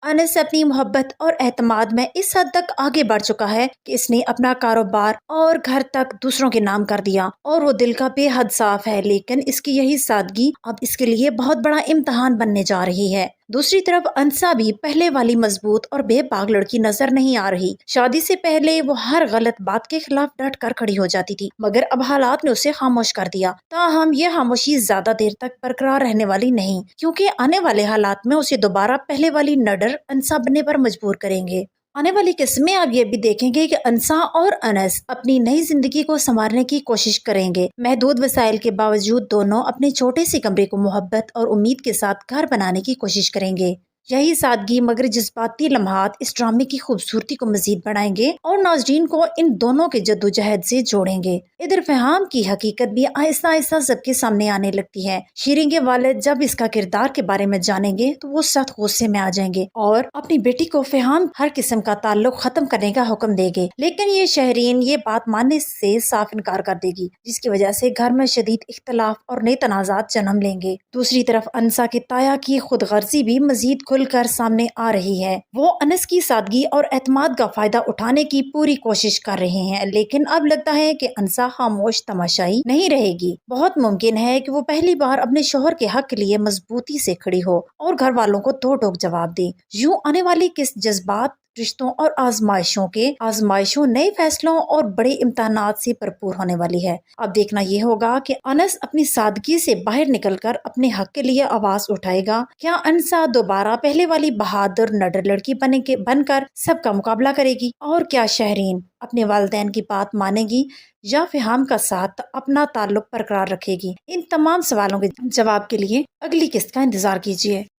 انس اپنی محبت اور اعتماد میں اس حد تک آگے بڑھ چکا ہے کہ اس نے اپنا کاروبار اور گھر تک دوسروں کے نام کر دیا اور وہ دل کا بے حد صاف ہے، لیکن اس کی یہی سادگی اب اس کے لیے بہت بڑا امتحان بننے جا رہی ہے۔ دوسری طرف انسا بھی پہلے والی مضبوط اور بے باک لڑکی نظر نہیں آ رہی۔ شادی سے پہلے وہ ہر غلط بات کے خلاف ڈٹ کر کھڑی ہو جاتی تھی، مگر اب حالات نے اسے خاموش کر دیا۔ تاہم یہ خاموشی زیادہ دیر تک برقرار رہنے والی نہیں، کیونکہ آنے والے حالات میں اسے دوبارہ پہلے والی نڈر انسا بننے پر مجبور کریں گے۔ آنے والی قسمیں آپ یہ بھی دیکھیں گے کہ انسا اور انس اپنی نئی زندگی کو سنوارنے کی کوشش کریں گے۔ محدود وسائل کے باوجود دونوں اپنے چھوٹے سے کمرے کو محبت اور امید کے ساتھ گھر بنانے کی کوشش کریں گے۔ یہی سادگی مگر جذباتی لمحات اس ڈرامے کی خوبصورتی کو مزید بڑھائیں گے اور ناظرین کو ان دونوں کے جدوجہد سے جوڑیں گے۔ ادھر فہام کی حقیقت بھی آہستہ آہستہ سب کے سامنے آنے لگتی ہے۔ شیرین کے والد جب اس کا کردار کے بارے میں جانیں گے تو وہ سخت غصے میں آ جائیں گے اور اپنی بیٹی کو فہام ہر قسم کا تعلق ختم کرنے کا حکم دے گے، لیکن یہ شہرین یہ بات ماننے سے صاف انکار کر دے گی، جس کی وجہ سے گھر میں شدید اختلاف اور نئے تنازعات جنم لیں گے۔ دوسری طرف انسا کی تایا کی خود غرضی بھی مزید کھل کر سامنے آ رہی ہے۔ وہ انس کی سادگی اور اعتماد کا فائدہ اٹھانے کی پوری کوشش کر رہے ہیں، لیکن اب لگتا ہے کہ انسا خاموش تماشائی نہیں رہے گی۔ بہت ممکن ہے کہ وہ پہلی بار اپنے شوہر کے حق کے لیے مضبوطی سے کھڑی ہو اور گھر والوں کو دو ٹوک جواب دے۔ یوں آنے والی جذبات، رشتوں اور آزمائشوں، نئے فیصلوں اور بڑے امتحانات سے بھرپور ہونے والی ہے۔ اب دیکھنا یہ ہوگا کہ انس اپنی سادگی سے باہر نکل کر اپنے حق کے لیے آواز اٹھائے گا۔ کیا انسا دوبارہ پہلے والی بہادر نڈر لڑکی بن کر سب کا مقابلہ کرے گی؟ اور کیا شہرین اپنے والدین کی بات مانے گی یا فہام کا ساتھ اپنا تعلق برقرار رکھے گی؟ ان تمام سوالوں کے جواب کے لیے اگلی قسط کا انتظار کیجیے۔